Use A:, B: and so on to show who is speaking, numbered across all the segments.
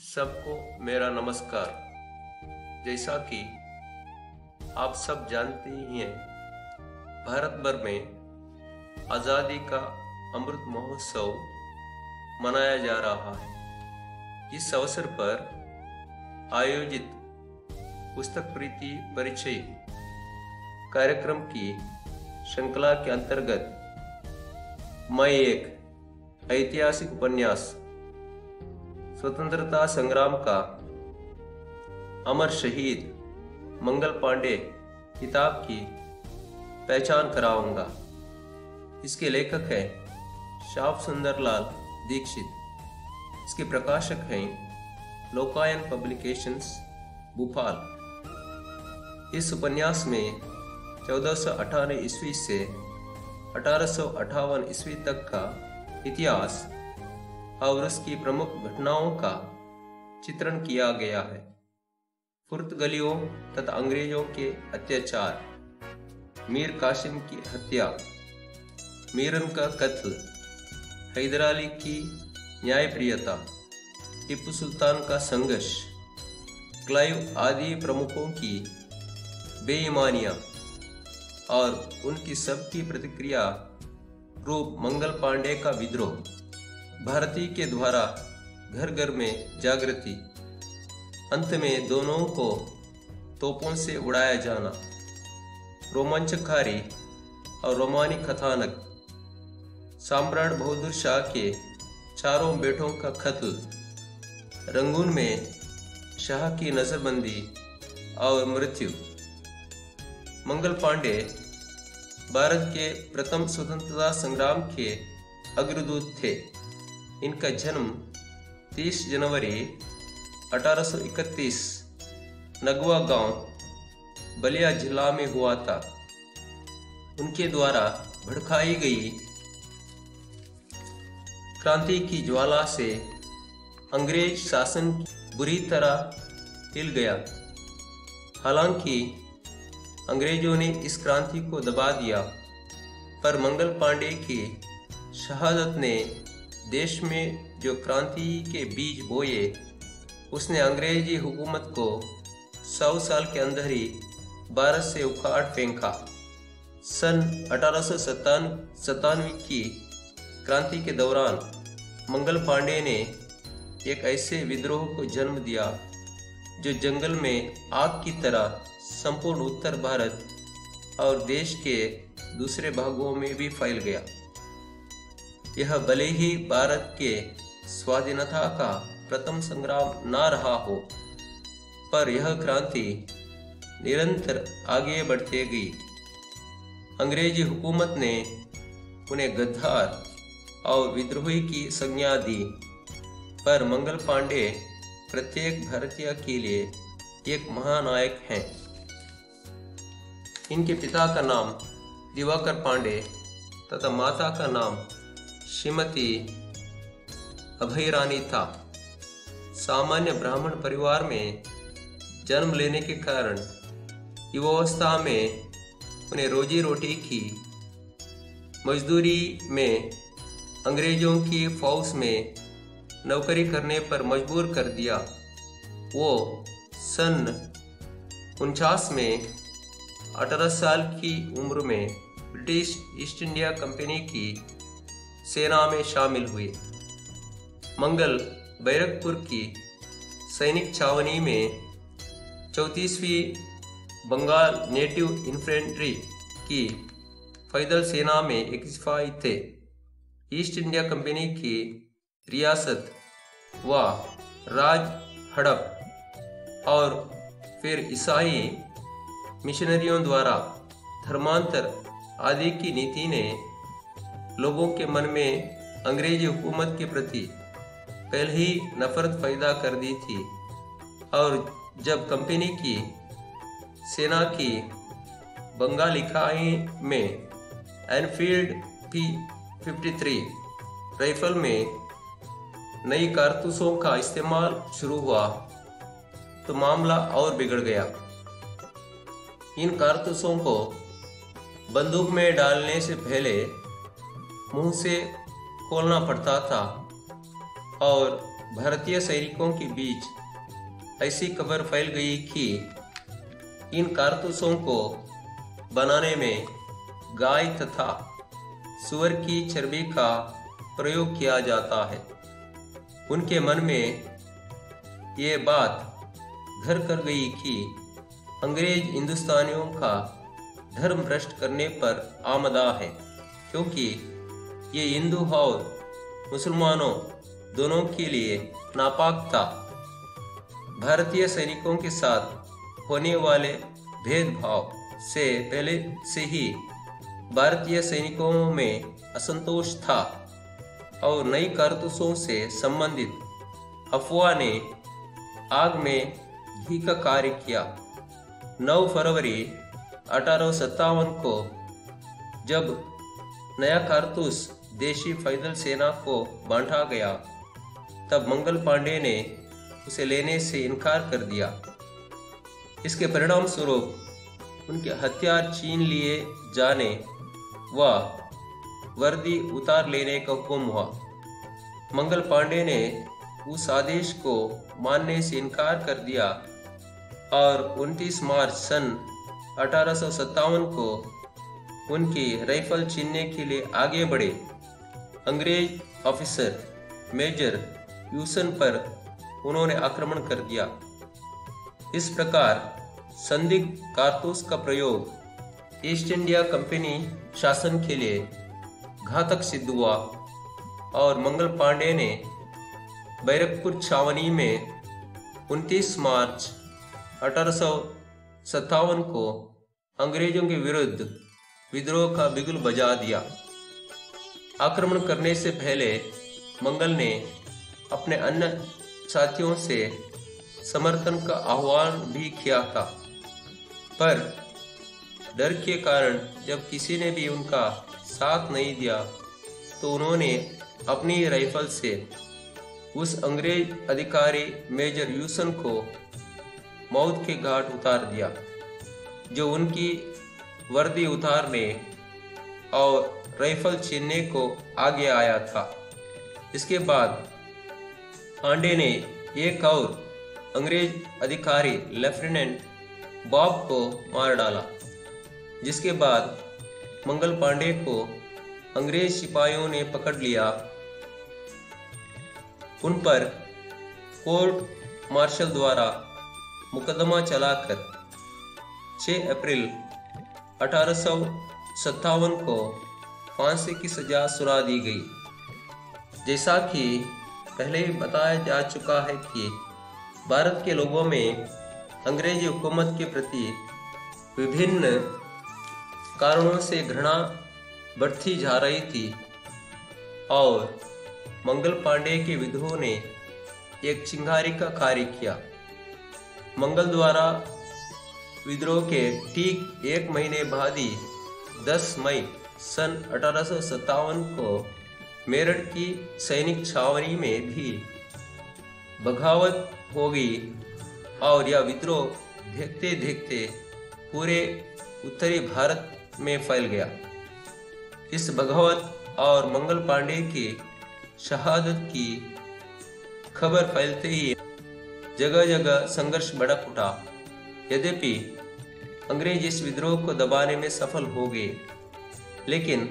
A: सबको मेरा नमस्कार। जैसा कि आप सब जानते ही हैं, भारत भर में आज़ादी का अमृत महोत्सव मनाया जा रहा है। इस अवसर पर आयोजित पुस्तक प्रीति परिचय कार्यक्रम की श्रृंखला के अंतर्गत मैं एक ऐतिहासिक उपन्यास स्वतंत्रता संग्राम का अमर शहीद मंगल पांडे किताब की पहचान कराऊंगा। इसके लेखक हैं श्याम सुंदर लाल दीक्षित। इसके प्रकाशक हैं लोकायन पब्लिकेशंस भोपाल। इस उपन्यास में 1498 ईस्वी से 1858 ईस्वी तक का इतिहास और उसकी प्रमुख घटनाओं का चित्रण किया गया है। पुर्तगालियों तथा अंग्रेजों के अत्याचार, मीर कासिम की हत्या, मीरन का कत्ल, हैदर अली की न्यायप्रियता, टीपू सुल्तान का संघर्ष, क्लाइव आदि प्रमुखों की बेईमानियां और उनकी सबकी प्रतिक्रिया रूप मंगल पांडे का विद्रोह, भारतीय के द्वारा घर घर में जागृति, अंत में दोनों को तोपों से उड़ाया जाना, रोमांचकारी और रोमानी कथानक, सम्राट बहादुर शाह के चारों बेटों का कत्ल, रंगून में शाह की नजरबंदी और मृत्यु। मंगल पांडे भारत के प्रथम स्वतंत्रता संग्राम के अग्रदूत थे। इनका जन्म 30 जनवरी 1831 नगवा गांव बलिया जिला में हुआ था। उनके द्वारा भड़काई गई क्रांति की ज्वाला से अंग्रेज शासन बुरी तरह हिल गया। हालांकि अंग्रेजों ने इस क्रांति को दबा दिया, पर मंगल पांडे की शहादत ने देश में जो क्रांति के बीज बोए, उसने अंग्रेजी हुकूमत को 100 साल के अंदर ही भारत से उखाड़ फेंका। सन 1897 की क्रांति के दौरान मंगल पांडे ने एक ऐसे विद्रोह को जन्म दिया जो जंगल में आग की तरह संपूर्ण उत्तर भारत और देश के दूसरे भागों में भी फैल गया। यह भले ही भारत के स्वाधीनता का प्रथम संग्राम ना रहा हो, पर यह क्रांति निरंतर आगे बढ़ती गई। अंग्रेजी हुकूमत ने उन्हें गद्दार और विद्रोही की संज्ञा दी, पर मंगल पांडे प्रत्येक भारतीय के लिए एक महानायक हैं। इनके पिता का नाम दिवाकर पांडे तथा माता का नाम श्रीमती अभयरानी था। सामान्य ब्राह्मण परिवार में जन्म लेने के कारण युवावस्था में उन्हें रोजी रोटी की मजदूरी में अंग्रेजों की फौज में नौकरी करने पर मजबूर कर दिया। वो सन 49 में 18 साल की उम्र में ब्रिटिश ईस्ट इंडिया कंपनी की सेना में शामिल हुए। मंगल बैरकपुर की सैनिक छावनी में 34वीं बंगाल नेटिव इन्फेंट्री की पैदल सेना में एक सिपाही थे। ईस्ट इंडिया कंपनी की रियासत व राज हड़प और फिर ईसाई मिशनरियों द्वारा धर्मांतर आदि की नीति ने लोगों के मन में अंग्रेजी हुकूमत के प्रति पहले ही नफरत पैदा कर दी थी, और जब कंपनी की सेना की बंगाल इकाई में एनफील्ड P53 राइफल में नई कारतूसों का इस्तेमाल शुरू हुआ तो मामला और बिगड़ गया। इन कारतूसों को बंदूक में डालने से पहले मुंह से खोलना पड़ता था और भारतीय सैनिकों के बीच ऐसी खबर फैल गई कि इन कारतूसों को बनाने में गाय तथा सूअर की चर्बी का प्रयोग किया जाता है। उनके मन में ये बात घर कर गई कि अंग्रेज हिंदुस्तानियों का धर्म भ्रष्ट करने पर आमदा है, क्योंकि ये हिंदू और मुसलमानों दोनों के लिए नापाक था। भारतीय सैनिकों के साथ होने वाले भेदभाव से पहले से ही भारतीय सैनिकों में असंतोष था और नई कारतूसों से संबंधित अफवाह ने आग में घी का कार्य किया। 9 फरवरी 1857 को जब नया कारतूस देशी पैदल सेना को बांटा गया, तब मंगल पांडे ने उसे लेने से इनकार कर दिया। इसके परिणाम स्वरूप उनके हथियार छीन लिए जाने व वर्दी उतार लेने का हुक्म हुआ। मंगल पांडे ने उस आदेश को मानने से इनकार कर दिया और 29 मार्च सन 1857 को उनकी राइफल छीनने के लिए आगे बढ़े। अंग्रेज ऑफिसर मेजर यूसन पर उन्होंने आक्रमण कर दिया। इस प्रकार संदिग्ध कारतूस का प्रयोग ईस्ट इंडिया कंपनी शासन के लिए घातक सिद्ध हुआ और मंगल पांडे ने बैरकपुर छावनी में 29 मार्च 1857 को अंग्रेजों के विरुद्ध विद्रोह का बिगुल बजा दिया। आक्रमण करने से पहले मंगल ने अपने अन्य साथियों से समर्थन का आह्वान भी किया था, पर डर के कारण जब किसी ने भी उनका साथ नहीं दिया तो उन्होंने अपनी राइफल से उस अंग्रेज अधिकारी मेजर यूसन को मौत के घाट उतार दिया, जो उनकी वर्दी उतारने और राइफल छीनने को आगे आया था। इसके बाद पांडे ने एक और अंग्रेज अधिकारी लेफ्टिनेंट बॉब को मार डाला, जिसके बाद मंगल पांडे को अंग्रेज सिपाहियों ने पकड़ लिया। उन पर कोर्ट मार्शल द्वारा मुकदमा चलाकर 6 अप्रैल 1857 को फांसी की सजा सुना दी गई। जैसा कि पहले ही बताया जा चुका है कि भारत के लोगों में अंग्रेजी हुकूमत के प्रति विभिन्न कारणों से घृणा बढ़ती जा रही थी और मंगल पांडे के विद्रोह ने एक चिंगारी का कार्य किया। मंगल द्वारा विद्रोह के ठीक 1 महीने बाद ही 10 मई सन 1857 को मेरठ की सैनिक छावनी में भी बगावत हो गई और यह विद्रोह देखते देखते पूरे उत्तरी भारत में फैल गया। इस बगावत और मंगल पांडे की शहादत की खबर फैलते ही जगह जगह संघर्ष भड़क उठा। यद्यपि अंग्रेज इस विद्रोह को दबाने में सफल हो गए, लेकिन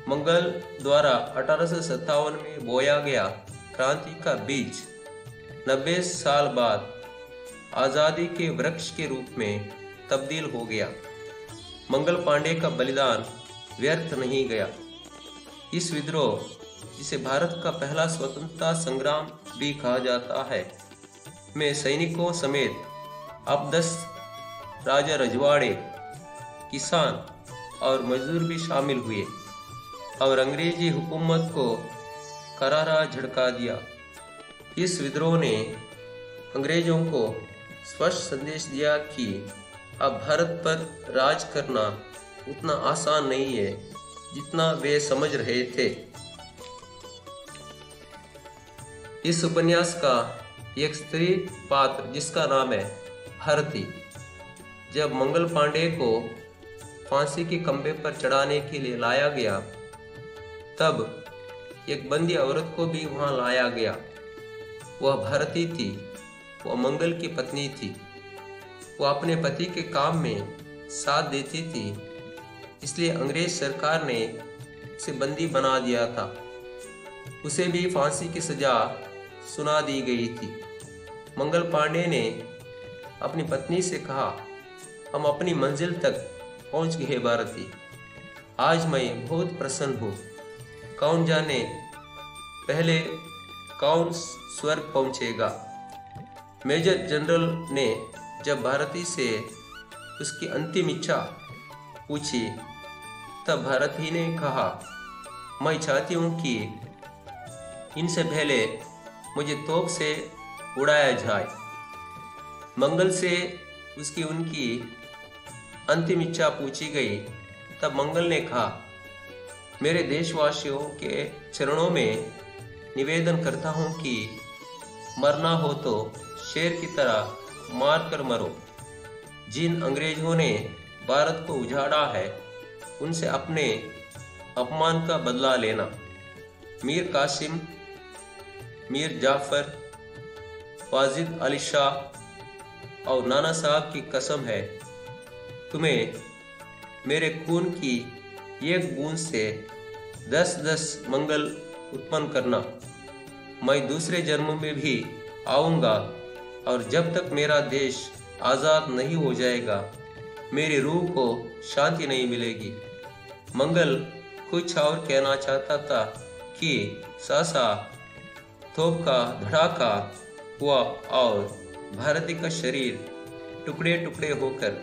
A: मंगल द्वारा 1857 में बोया गया क्रांति का बीज 90 साल बाद आजादी के वृक्ष के रूप में तब्दील हो गया। मंगल पांडे का बलिदान व्यर्थ नहीं गया। इस विद्रोह, जिसे भारत का पहला स्वतंत्रता संग्राम भी कहा जाता है, में सैनिकों समेत अपदस्थ राजा रजवाड़े, किसान और मजदूर भी शामिल हुए और अंग्रेजी हुकूमत को करारा झटका दिया। इस विद्रोह ने अंग्रेजों को स्पष्ट संदेश दिया कि अब भारत पर राज करना उतना आसान नहीं है जितना वे समझ रहे थे। इस उपन्यास का एक स्त्री पात्र जिसका नाम है भारती, जब मंगल पांडे को फांसी के खंभे पर चढ़ाने के लिए लाया गया, तब एक बंदी औरत को भी वहां लाया गया वह भारतीय थी, वह मंगल की पत्नी थी। वह अपने पति के काम में साथ देती थी, इसलिए अंग्रेज सरकार ने उसे बंदी बना दिया था। उसे भी फांसी की सजा सुना दी गई थी। मंगल पांडे ने अपनी पत्नी से कहा, हम अपनी मंजिल तक पहुंच गए भारती। आज मैं बहुत प्रसन्न हूँ। कौन जाने पहले कौन स्वर्ग पहुंचेगा। मेजर जनरल ने जब भारती से उसकी अंतिम इच्छा पूछी, तब भारती ने कहा, मैं चाहती हूँ कि इनसे पहले मुझे तोप से उड़ाया जाए। मंगल से उनकी अंतिम इच्छा पूछी गई, तब मंगल ने कहा, मेरे देशवासियों के चरणों में निवेदन करता हूँ कि मरना हो तो शेर की तरह मार कर मरो। जिन अंग्रेजों ने भारत को उजाड़ा है, उनसे अपने अपमान का बदला लेना। मीर कासिम, मीर जाफर, वाजिद अली शाह और नाना साहब की कसम है, तुम्हें मेरे खून की एक बूंद से 10-10 मंगल उत्पन्न करना। मैं दूसरे जन्म में भी आऊँगा और जब तक मेरा देश आज़ाद नहीं हो जाएगा, मेरी रूह को शांति नहीं मिलेगी। मंगल कुछ और कहना चाहता था कि सहसा तोप का धड़ाका हुआ और भारती का शरीर टुकड़े टुकड़े होकर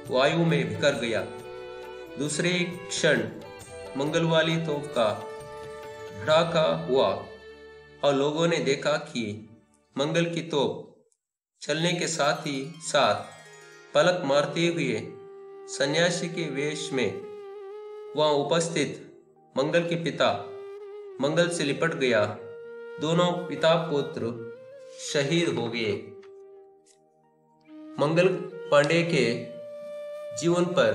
A: वायु में बिखर गया। दूसरे क्षण मंगल वाली तोप का धड़ाका हुआ और लोगों ने देखा कि मंगल की तोप चलने के साथ ही साथ पलक मारते हुए सन्यासी के वेश में वहां उपस्थित मंगल के पिता मंगल से लिपट गया। दोनों पिता पुत्र शहीद हो गए। मंगल पांडे के जीवन पर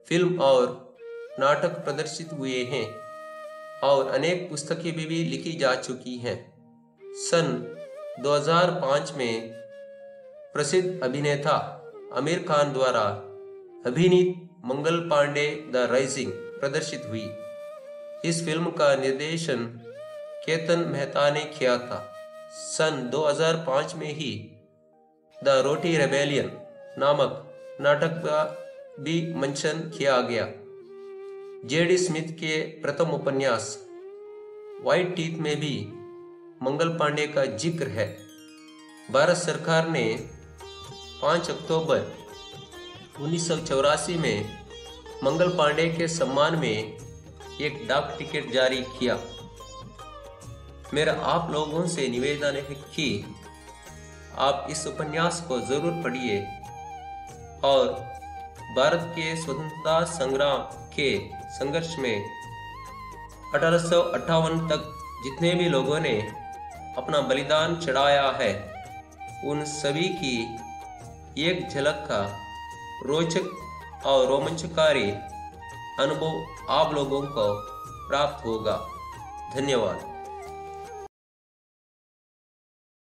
A: फिल्म और नाटक प्रदर्शित हुए हैं और अनेक पुस्तकें भी लिखी जा चुकी हैं। सन 2005 में प्रसिद्ध अभिनेता आमिर खान द्वारा अभिनीत मंगल पांडे द राइजिंग प्रदर्शित हुई। इस फिल्म का निर्देशन केतन मेहता ने किया था। सन 2005 में ही द रोटी रेबेलियन नामक नाटक का भी मंचन किया गया। जेडी स्मिथ के प्रथम उपन्यास व्हाइट टीथ में भी मंगल पांडे का जिक्र है। भारत सरकार ने 5 अक्टूबर 1984 में मंगल पांडे के सम्मान में एक डाक टिकट जारी किया। मेरा आप लोगों से निवेदन है कि आप इस उपन्यास को जरूर पढ़िए और भारत के स्वतंत्रता संग्राम के संघर्ष में 1858 तक जितने भी लोगों ने अपना बलिदान चढ़ाया है, उन सभी की एक झलक का रोचक और रोमांचकारी अनुभव आप लोगों को प्राप्त होगा। धन्यवाद।